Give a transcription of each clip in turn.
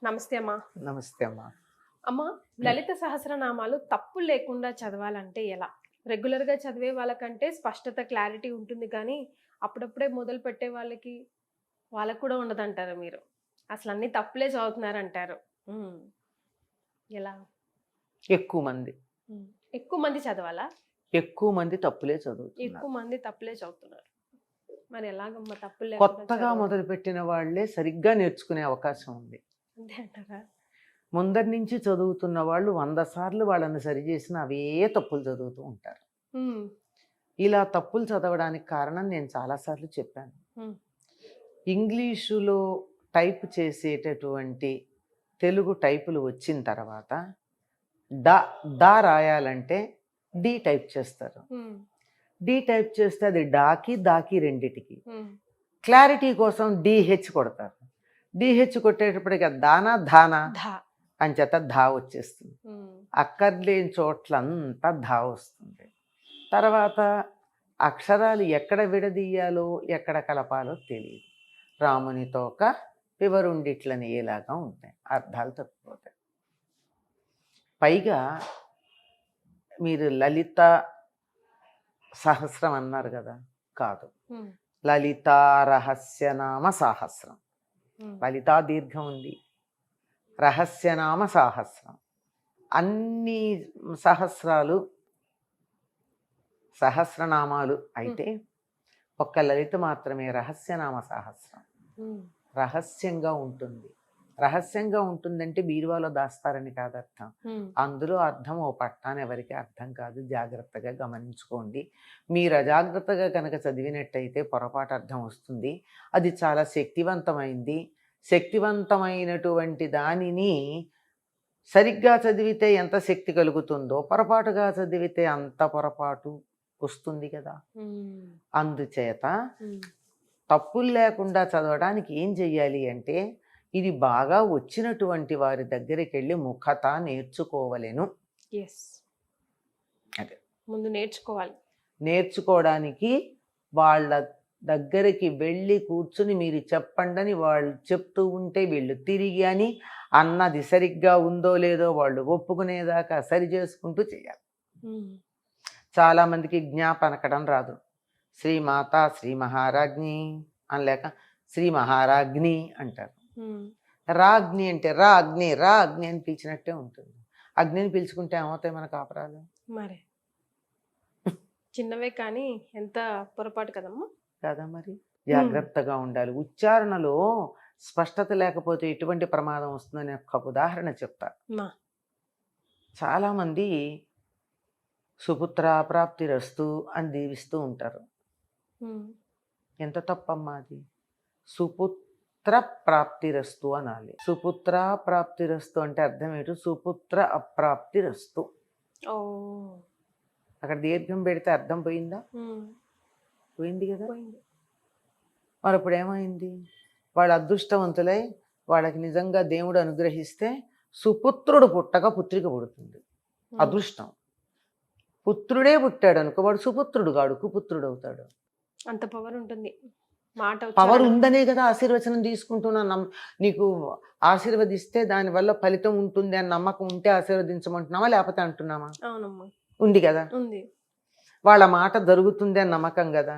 నమస్తే అమ్మా. నమస్తే అమ్మా. అమ్మా, లలిత సహస్రనామాలు తప్పులు లేకుండా చదవాలంటే ఎలా? రెగ్యులర్గా చదివే వాళ్ళకంటే స్పష్టత, క్లారిటీ ఉంటుంది కానీ అప్పుడప్పుడే మొదలు పెట్టే వాళ్ళకు కూడా ఉండదంటారు మీరు. అసలు అన్ని తప్పులే చదువుతున్నారంటారు. ఉమ్, ఎలా? ఎక్కువ మంది ఎక్కువ మంది చదవాలా? ఎక్కువ మంది తప్పులే చదువుతున్నారు. ఎక్కువ మంది తప్పులే చదువుతున్నారు. మరి ఎలాగమ్మా తప్పులు కొత్తగా లేకుండా మొదలుపెట్టిన వాళ్ళే సరిగ్గా నేర్చుకునే అవకాశం ఉంది. అంతే అంటారా? ముందరి నుంచి చదువుతున్న వాళ్ళు 100 సార్లు వాళ్ళని సరిచేసిన అవే తప్పులు చదువుతూ ఉంటారు. ఉమ్, ఇలా తప్పులు చదవడానికి కారణం నేను చాలాసార్లు చెప్పాను. ఉమ్, ఇంగ్లీషులో టైప్ చేసేటటువంటి తెలుగు టైపులు వచ్చిన తర్వాత డా రాయాలంటే డి టైప్ చేస్తారు. ఉమ్, డి టైప్ చేస్తే అది దాకి రెండిటికి. ఉమ్, క్లారిటీ కోసం డిహెచ్ కొడతారు. డిహెచ్ కొట్టేటప్పటికి ధానా ధా. అంచేత ధా వచ్చేస్తుంది. ఉమ్, అక్కర్లేని చోట్లంతా ధా వస్తుంది. తర్వాత అక్షరాలు ఎక్కడ విడదీయాలో ఎక్కడ కలపాలో తెలియదు. రాముని తోక పివరుండిట్లని ఏలాగా ఉంటాయి, అర్థాలు తప్పిపోతాయి. పైగా మీరు లలిత సహస్రం అన్నారు కదా, కాదు, ఉమ్, లలితా రహస్యనామ సాహస్రం. లలితా దీర్ఘం ఉంది, రహస్యనామ సాహస్రం. అన్ని సహస్రనామాలు అయితే ఒక్క లలిత మాత్రమే రహస్యనామ సహస్రం. రహస్యంగా ఉంటుంది. రహస్యంగా ఉంటుందంటే బీరువాలో దాస్తారని కాదు అర్థం. అందులో అర్థం ఓ పట్టాన్ని ఎవరికి అర్థం కాదు. జాగ్రత్తగా గమనించుకోండి. మీరు అజాగ్రత్తగా కనుక చదివినట్టయితే పొరపాటు అర్థం వస్తుంది. అది చాలా శక్తివంతమైంది. శక్తివంతమైనటువంటి దానిని సరిగ్గా చదివితే ఎంత శక్తి కలుగుతుందో పొరపాటుగా చదివితే అంత పొరపాటు వస్తుంది కదా. అందుచేత తప్పులు లేకుండా చదవడానికి ఏం చెయ్యాలి అంటే, ఇది బాగా వచ్చినటువంటి వారి దగ్గరికి వెళ్ళి ముఖత నేర్చుకోవలేను. అదే ముందు నేర్చుకోవాలి. నేర్చుకోవడానికి వాళ్ళ దగ్గరికి వెళ్ళి కూర్చుని మీరు చెప్పండి అని వాళ్ళు చెప్తూ ఉంటే వీళ్ళు తిరిగి అని అన్నది సరిగ్గా ఉందో లేదో వాళ్ళు ఒప్పుకునేదాకా సరి చేసుకుంటూ చేయాలి. చాలామందికి జ్ఞాపనకడం రాదు. శ్రీమాత శ్రీ మహారాజ్ఞి అనలేక శ్రీ మహారాజ్ఞి అంటారు. రాజ్ఞి అంటే రా అగ్ని అని పిలిచినట్టే ఉంటుంది. అగ్నిని పిలుచుకుంటే ఏమవుతాయి మన కాపురాలు? మరి చిన్నవే కానీ ఎంత పొరపాటు కదమ్మా. కదా, మరి జాగ్రత్తగా ఉండాలి. ఉచ్చారణలో స్పష్టత లేకపోతే ఎటువంటి ప్రమాదం వస్తుందని ఒక ఉదాహరణ చెప్తా. చాలామంది సుపుత్రాప్రాప్తిరస్తు అని దీవిస్తూ ఉంటారు. ఎంత తప్పమ్మా అది. సుపుత్ర ప్రాప్తిరస్తు అనాలి. సుపుత్ర ప్రాప్తిరస్తు అంటే అర్థం ఏంటి? సుపుత్ర అప్రాప్తిరస్తు. అక్కడ దీర్ఘం పెడితే అర్థం పోయిందా? పోయింది కదా. మరి ఇప్పుడు ఏమైంది? వాళ్ళు అదృష్టవంతులై వాళ్ళకి నిజంగా దేవుడు అనుగ్రహిస్తే సుపుత్రుడు పుట్టక పుత్రిక పుడుతుంది. అదృష్టం. పుత్రుడే పుట్టాడు అనుకో, వాడు సుపుత్రుడు కాడు, కుపుత్రుడు అవుతాడు. అంత పవర్ ఉంటుంది. మాట పవర్ ఉందనే కదా ఆశీర్వచనం తీసుకుంటున్నా. నీకు ఆశీర్వదిస్తే దానివల్ల ఫలితం ఉంటుంది అని నమ్మకం ఉంటే ఆశీర్వదించమంటున్నావా, లేకపోతే అంటున్నామా? అవునమ్మా, ఉంది కదా. ఉంది. వాళ్ళ మాట జరుగుతుంది అని నమ్మకం కదా.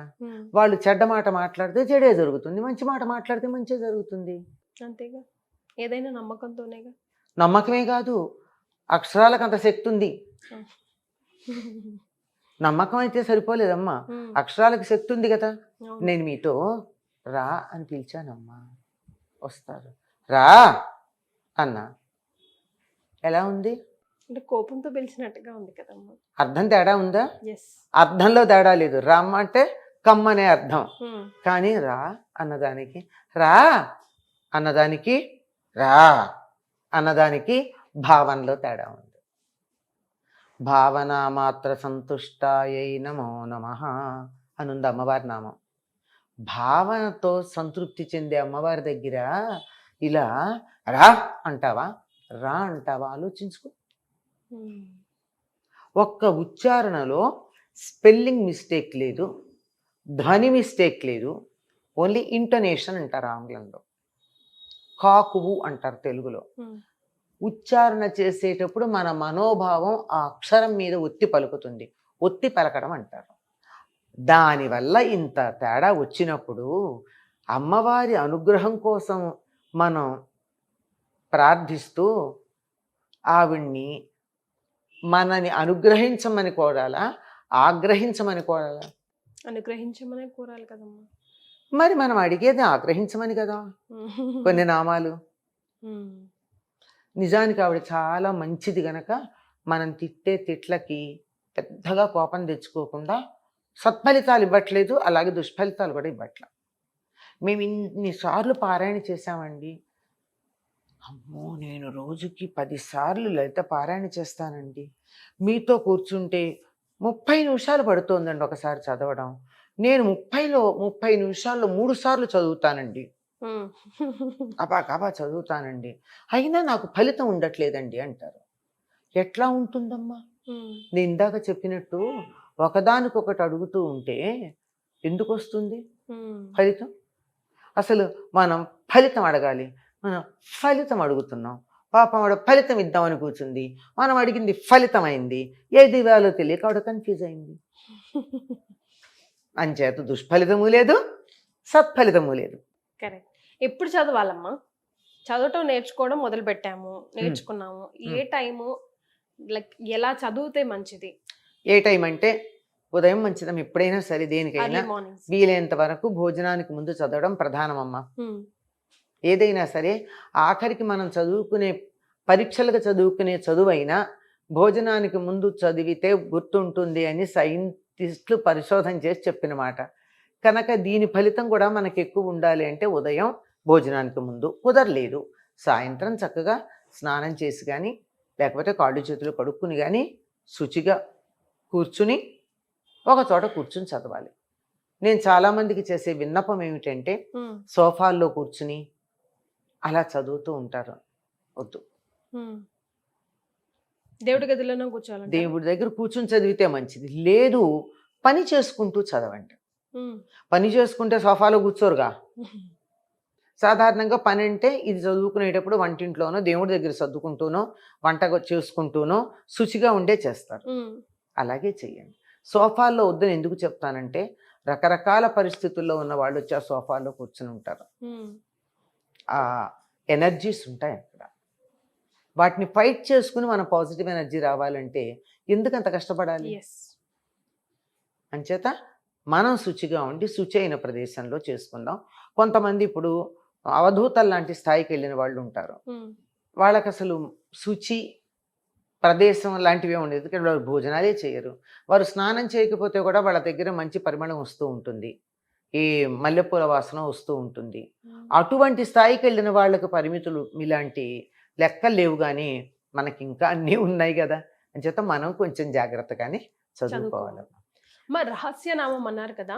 వాళ్ళు చెడ్డ మాట మాట్లాడితే చెడే జరుగుతుంది, మంచి మాట మాట్లాడితే మంచి జరుగుతుంది. అంతేగా, ఏదైనా నమ్మకంతోనేగా. నమ్మకమే కాదు, అక్షరాలకు అంత శక్తి ఉంది. నమ్మకం అయితే సరిపోలేదమ్మా, అక్షరాలకు శక్తి ఉంది కదా. నేను మీతో రా అని పిలిచానమ్మా, వస్తారు. రా అన్నా, ఎలా ఉంది? అంటే కోపంతో పిలిచినట్టుగా ఉంది కదమ్మా. అర్థం తేడా ఉందా? అర్థంలో తేడా లేదు. రామ్మ అంటే కమ్మనే అర్థం. కానీ రా అన్నదానికి రా అన్నదానికి రా అన్నదానికి భావనలో తేడా ఉంది. భావన మాత్ర సంతుష్టాయై నమో నమః అనుంది అమ్మవారి నామం. భావనతో సంతృప్తి చెందే అమ్మవారి దగ్గర ఇలా రా అంటావా, రా అంటావా ఆలోచించుకో. ఒక్క ఉచ్చారణలో స్పెల్లింగ్ మిస్టేక్ లేదు, ధ్వని మిస్టేక్ లేదు, ఓన్లీ ఇంటోనేషన్ అంటారు ఆంగ్లంలో. కాకువు అంటారు తెలుగులో. ఉచ్చారణ చేసేటప్పుడు మన మనోభావం ఆ అక్షరం మీద ఒత్తి పలుకుతుంది. ఒత్తి పలకడం అంటారు. దానివల్ల ఇంత తేడా వచ్చినప్పుడు అమ్మవారి అనుగ్రహం కోసం మనం ప్రార్థిస్తూ ఆవిడ్ని మనని అనుగ్రహించమని కోరాలా, ఆగ్రహించమని కోరాలా? అనుగ్రహించమనే కోరాలి కదమ్మా. మరి మనం అడిగేది ఆగ్రహించమని కదా కొన్ని నామాలు. నిజానికి ఆవిడ చాలా మంచిది గనక మనం తిట్టే తిట్లకి పెద్దగా కోపం తెచ్చుకోకుండా సత్ఫలితాలు ఇవ్వట్లేదు, అలాగే దుష్ఫలితాలు కూడా ఇవ్వట్లేదు. మేము ఇన్నిసార్లు పారాయణ చేశామండి. అమ్మో, నేను రోజుకి 10 సార్లు లలిత పారాయణ చేస్తానండి. మీతో కూర్చుంటే 30 నిమిషాలు పడుతోందండి ఒకసారి చదవడం. నేను 30 నిమిషాల్లో 3 సార్లు చదువుతానండి. అబాకాబా చదువుతానండి, అయినా నాకు ఫలితం ఉండట్లేదండి అంటారు. ఎట్లా ఉంటుందమ్మా? నేను ఇందాక చెప్పినట్టు ఒకదానికొకటి అడుగుతూ ఉంటే ఎందుకు వస్తుంది ఫలితం? అసలు మనం ఫలితం అడగాలి, మనం ఫలితం అడుగుతున్నాం. పాపం ఆవిడ ఫలితం ఇద్దామని కూర్చుంది, మనం అడిగింది ఫలితం అయింది. ఏది ఇవ్వాలో తెలియక ఆవిడ కన్ఫ్యూజ్ అయింది. అంచేత దుష్ఫలితము లేదు, సత్ఫలితము లేదు. కరెక్ట్. ఎప్పుడు చదవాలమ్మా? చదవటం నేర్చుకోవడం మొదలు పెట్టాము, నేర్చుకున్నాము. ఏ టైము, లైక్ ఎలా చదివితే మంచిది? ఏ టైం అంటే ఉదయం మంచిదం. ఎప్పుడైనా సరే దేనికైనా వీలైనంత వరకు భోజనానికి ముందు చదవడం ప్రధానమమ్మా. ఏదైనా సరే ఆఖరికి మనం చదువుకునే పరీక్షలకు చదువుకునే చదువైనా భోజనానికి ముందు చదివితే గుర్తుంటుంది అని సైంటిస్టులు పరిశోధన చేసి చెప్పిన మాట. కనుక దీని ఫలితం కూడా మనకి ఎక్కువ ఉండాలి అంటే ఉదయం భోజనానికి ముందు. కుదరలేదు సాయంత్రం చక్కగా స్నానం చేసి కానీ లేకపోతే కాళ్ళు చేతులు కడుక్కుని కానీ శుచిగా కూర్చుని ఒక చోట కూర్చుని చదవాలి. నేను చాలామందికి చేసే విన్నపం ఏమిటంటే సోఫాల్లో కూర్చుని అలా చదువుతూ ఉంటారు. వద్దు, దేవుడి గదిలోనే కూర్చోవాలి. దేవుడి దగ్గర కూర్చుని చదివితే మంచిది. లేదు, పని చేసుకుంటూ చదవండి. పని చేసుకుంటే సోఫాలో కూర్చోరుగా. సాధారణంగా పని అంటే ఇది చదువుకునేటప్పుడు వంటింట్లోనో దేవుడి దగ్గర సర్దుకుంటూనో వంట చేసుకుంటూనో శుచిగా ఉండే చేస్తారు. అలాగే చెయ్యండి. సోఫాల్లో వద్దని ఎందుకు చెప్తానంటే రకరకాల పరిస్థితుల్లో ఉన్న వాళ్ళు వచ్చి ఆ సోఫాలో కూర్చుని ఉంటారు. ఆ ఎనర్జీస్ ఉంటాయి అక్కడ. వాటిని ఫైట్ చేసుకుని మన పాజిటివ్ ఎనర్జీ రావాలంటే ఎందుకు అంత కష్టపడాలి? అంచేత మనం శుచిగా ఉండి శుచి అయిన ప్రదేశంలో చేసుకుందాం. కొంతమంది ఇప్పుడు అవధూతలు లాంటి స్థాయికి వెళ్ళిన వాళ్ళు ఉంటారు. వాళ్ళకి అసలు శుచి ప్రదేశం లాంటివి ఉండేది. ఎందుకంటే వాళ్ళు భోజనాలే చేయరు. వారు స్నానం చేయకపోతే కూడా వాళ్ళ దగ్గర మంచి పరిమళం వస్తూ ఉంటుంది, ఈ మల్లెపూల వాసన వస్తూ ఉంటుంది. అటువంటి స్థాయికి వెళ్ళిన వాళ్ళకు పరిమితులు ఇలాంటి లెక్కలు లేవు, కానీ మనకి ఇంకా అన్నీ ఉన్నాయి కదా. అంచేత మనం కొంచెం జాగ్రత్తగానే చదువుకోవాలి. మరి రహస్యనామం అన్నారు కదా,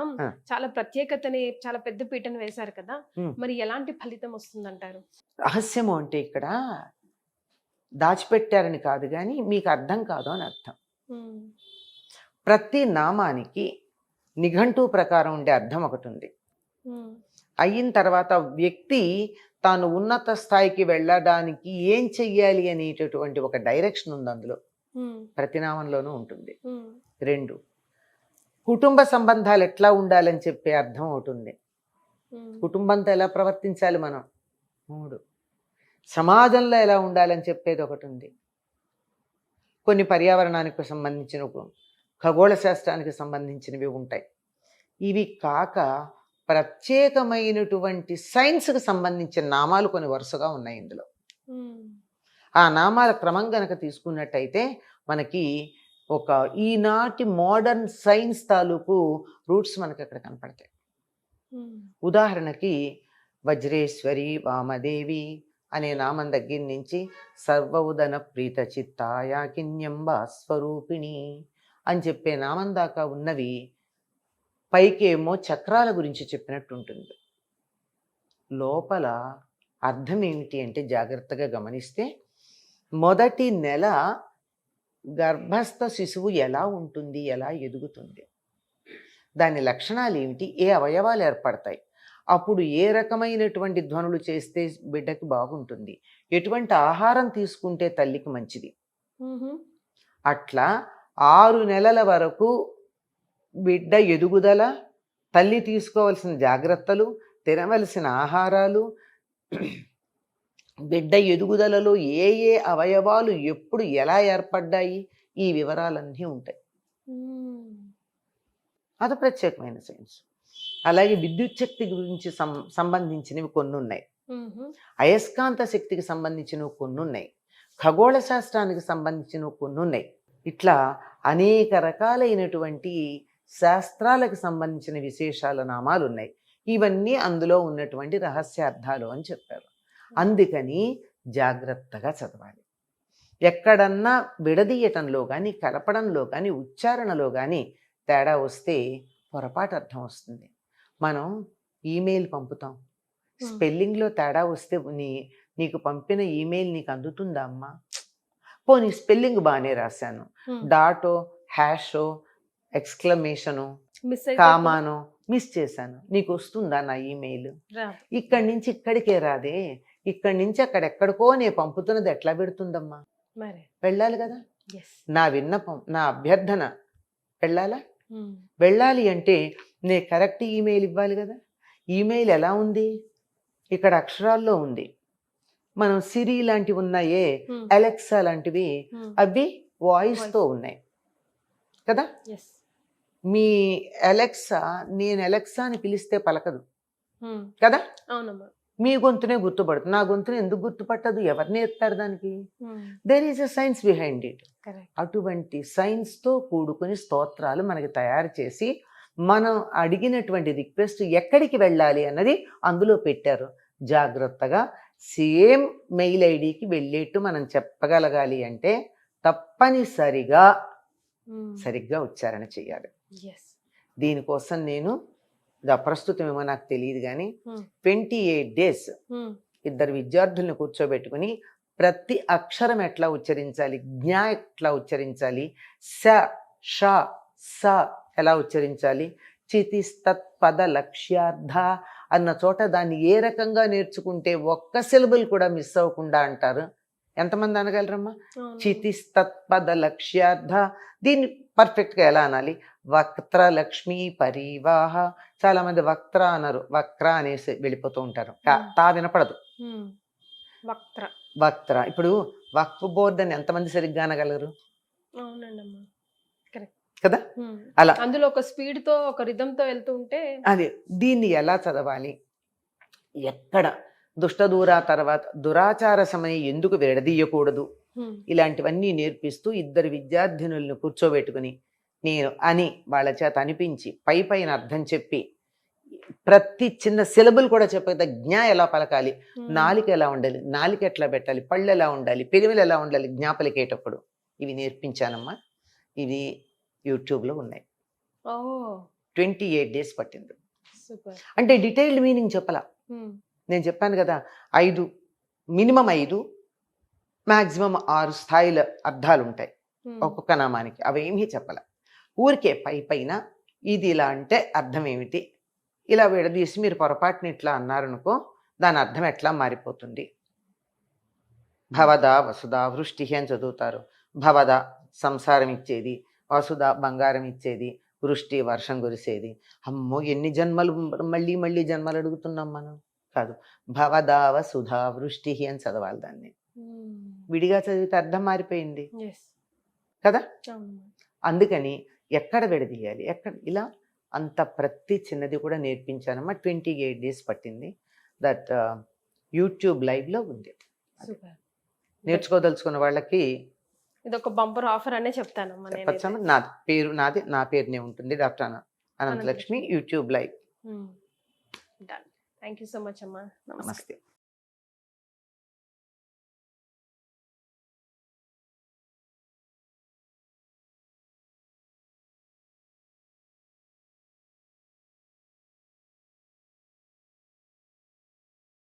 చాలా ప్రత్యేకతని, చాలా పెద్ద పీటను వేశారు కదా, మరి ఎలాంటి ఫలితం వస్తుందంటారు? రహస్యము అంటే ఇక్కడ దాచిపెట్టారని కాదు, కానీ మీకు అర్థం కాదు అని అర్థం. ప్రతి నామానికి నిఘంటు ప్రకారం ఉండే అర్థం ఒకటి ఉంది. అయిన తర్వాత వ్యక్తి తాను ఉన్నత స్థాయికి వెళ్ళడానికి ఏం చెయ్యాలి అనేటటువంటి ఒక డైరెక్షన్ ఉంది అందులో. ప్రతి నామంలోనూ ఉంటుంది. 2, కుటుంబ సంబంధాలు ఎట్లా ఉండాలని చెప్పే అర్థం ఒకటి ఉంది. కుటుంబంతో ఎలా ప్రవర్తించాలి మనం. 3, సమాజంలో ఎలా ఉండాలని చెప్పేది ఒకటి ఉంది. కొన్ని పర్యావరణానికి సంబంధించిన, ఖగోళ శాస్త్రానికి సంబంధించినవి ఉంటాయి. ఇవి కాక ప్రత్యేకమైనటువంటి సైన్స్కి సంబంధించిన నామాలు కొన్ని వరుసగా ఉన్నాయి ఇందులో. ఆ నామాల క్రమం గనక తీసుకున్నట్టయితే మనకి ఒక ఈనాటి మోడర్న్ సైన్స్ తాలూకు రూట్స్ మనకి అక్కడ కనపడతాయి. ఉదాహరణకి వజ్రేశ్వరి వామదేవి అనే నామం దగ్గర నుంచి సర్వౌదన ప్రీత చిత్తాయాకిన్యంబ స్వరూపిణి అని చెప్పే నామం దాకా ఉన్నవి పైకేమో చక్రాల గురించి చెప్పినట్టు ఉంటుంది. లోపల అర్థం ఏమిటి అంటే జాగ్రత్తగా గమనిస్తే మొదటి నెల గర్భస్థ శిశువు ఎలా ఉంటుంది, ఎలా ఎదుగుతుంది, దాని లక్షణాలు ఏమిటి, ఏ అవయవాలు ఏర్పడతాయి, అప్పుడు ఏ రకమైనటువంటి ధ్వనులు చేస్తే బిడ్డకి బాగుంటుంది, ఎటువంటి ఆహారం తీసుకుంటే తల్లికి మంచిది. అట్లా 6 నెలల వరకు బిడ్డ ఎదుగుదల, తల్లి తీసుకోవాల్సిన జాగ్రత్తలు, తినవలసిన ఆహారాలు, బిడ్డ ఎదుగుదలలో ఏ ఏ అవయవాలు ఎప్పుడు ఎలా ఏర్పడ్డాయి, ఈ వివరాలన్నీ ఉంటాయి. అది ప్రత్యేకమైన సైన్స్. అలాగే విద్యుత్ శక్తి గురించి సంబంధించినవి కొన్ని ఉన్నాయి, అయస్కాంత శక్తికి సంబంధించినవి కొన్ని ఉన్నాయి, ఖగోళ శాస్త్రానికి సంబంధించినవి కొన్ని ఉన్నాయి. ఇట్లా అనేక రకాలైనటువంటి శాస్త్రాలకు సంబంధించిన విశేషాల నామాలు ఉన్నాయి. ఇవన్నీ అందులో ఉన్నటువంటి రహస్యార్థాలు అని చెప్పారు. అందుకని జాగ్రత్తగా చదవాలి. ఎక్కడన్నా విడదీయటంలో కానీ, కలపడంలో కానీ, ఉచ్చారణలో కానీ తేడా వస్తే పొరపాటు అర్థం వస్తుంది. మనం ఈమెయిల్ పంపుతాం, స్పెల్లింగ్లో తేడా వస్తే నీకు పంపిన ఈమెయిల్ నీకు అందుతుందా అమ్మా? పోనీ స్పెల్లింగ్ బాగానే రాశాను, డాటో, హ్యాషో, ఎక్స్క్లమేషను, కామానో మిస్ చేశాను, నీకు వస్తుందా నా ఈమెయిల్? ఇక్కడి నుంచి ఇక్కడికే రాదే, ఇక్కడి నుంచి అక్కడెక్కడికో నేను పంపుతున్నది ఎట్లా పెడుతుందమ్మా? వెళ్ళాలి కదా. నా విన్నపం, నా అభ్యర్థన వెళ్ళాలా? వెళ్ళాలి అంటే నేను కరెక్ట్ ఈమెయిల్ ఇవ్వాలి కదా. ఈమెయిల్ ఎలా ఉంది? ఇక్కడ అక్షరాల్లో ఉంది. మనం సిరి లాంటివి ఉన్నాయే, అలెక్సా లాంటివి, అవి వాయిస్తో ఉన్నాయి కదా. మీ అలెక్సా, నేను అలెక్సా అని పిలిస్తే పలకదు కదా. మీ గొంతునే గుర్తుపడుతుంది, నా గొంతుని ఎందుకు గుర్తుపట్టదు? ఎవరు నేర్పారు దానికి? There is a science behind it. అటువంటి సైన్స్తో కూడుకుని స్తోత్రాలు మనకి తయారు చేసి మనం అడిగినటువంటి రిక్వెస్ట్ ఎక్కడికి వెళ్ళాలి అన్నది అందులో పెట్టారు. జాగ్రత్తగా సేమ్ మెయిల్ ఐడికి వెళ్ళేట్టు మనం చెప్పగలగాలి అంటే తప్పనిసరిగా సరిగ్గా ఉచ్చారణ చేయాలి. దీనికోసం నేను ప్రస్తుతం ఏమో నాకు తెలియదు కానీ 28 days ఇద్దరు విద్యార్థులను కూర్చోబెట్టుకుని ప్రతి అక్షరం ఎట్లా ఉచ్చరించాలి, జ్ఞా ఎట్లా ఉచ్చరించాలి, స ష స ఎలా ఉచ్చరించాలి, చితిస్తత్పద లక్ష్యార్థ అన్న చోట దాన్ని ఏ రకంగా నేర్చుకుంటే ఒక్క సిలబుల్ కూడా మిస్ అవ్వకుండా అంటారు. ఎంతమంది అనగలరమ్మా? చితిస్తత్పద లక్ష్యార్థ. దీన్ని పర్ఫెక్ట్గా ఎలా అనాలి? వక్త్ర లక్ష్మీ పరివాహ. చాలా మంది వక్త్ర అన్నారు, వక్ర అనేసి వెళ్ళిపోతూ ఉంటారు, తా వినపడదు. వక్త్ర. ఇప్పుడు వక్ఫ్ బోర్డ్ అని ఎంతమంది సరిగ్గా అనగలరు కదా. అలా అందులో ఒక స్పీడ్ తో, ఒక రిథమ్ తో వెళ్తూ ఉంటే అదే. దీన్ని ఎలా చదవాలి, ఎక్కడ దుష్ట దూరా తర్వాత దురాచార సమయం ఎందుకు విడదీయకూడదు, ఇలాంటివన్నీ నేర్పిస్తూ ఇద్దరు విద్యార్థినులను కూర్చోబెట్టుకుని నేను అని వాళ్ళ చేత అనిపించి పైన అర్థం చెప్పి ప్రతి చిన్న సిలబుల్ కూడా చెప్పేది. జ్ఞా ఎలా పలకాలి, నాలిక ఎలా ఉండాలి, నాలిక ఎట్లా పెట్టాలి, పళ్ళు ఎలా ఉండాలి, పెరిమిలు ఎలా ఉండాలి జ్ఞా పలికేటప్పుడు, ఇవి నేర్పించానమ్మా. ఇవి యూట్యూబ్లో ఉన్నాయి. 28 days పట్టింది. అంటే డీటెయిల్డ్ మీనింగ్ చెప్పలా. నేను చెప్పాను కదా, 5 మినిమం 5 మ్యాక్సిమం 6 స్థాయిల అర్థాలు ఉంటాయి ఒక్కొక్క నామానికి. అవేమీ చెప్పాల. ఊరికే పైన ఇది ఇలా అంటే అర్థం ఏమిటి, ఇలా విడదీసి మీరు పొరపాటున ఇట్లా అన్నారనుకో దాని అర్థం ఎట్లా మారిపోతుంది. భవద వసుధ వృష్టి అని చదువుతారు. భవద సంసారం ఇచ్చేది, వసుధ బంగారం ఇచ్చేది, వృష్టి వర్షం కురిసేది. అమ్మో ఎన్ని జన్మలు, మళ్ళీ జన్మలు అడుగుతున్నాం మనం. కాదు, భవదావ సుధా వృష్టి అని చదవాలి. దాన్ని విడిగా చదివితే అర్థం మారిపోయింది కదా. అందుకని ఎక్కడ విడదీయాలి, ఎక్కడ ఇలా అంత ప్రతి చిన్నది కూడా నేర్పించానమ్మా. 28 days పట్టింది. దట్ యూట్యూబ్ లైవ్లో ఉంది. నేర్చుకోదలుచుకున్న వాళ్ళకి ఇదొక బంపర్ ఆఫర్ అనే చెప్తానమ్మా. నా పేరునే ఉంటుంది, doctor Anantalakshmi, YouTube live. Thank you so much అమ్మా. నమస్తే.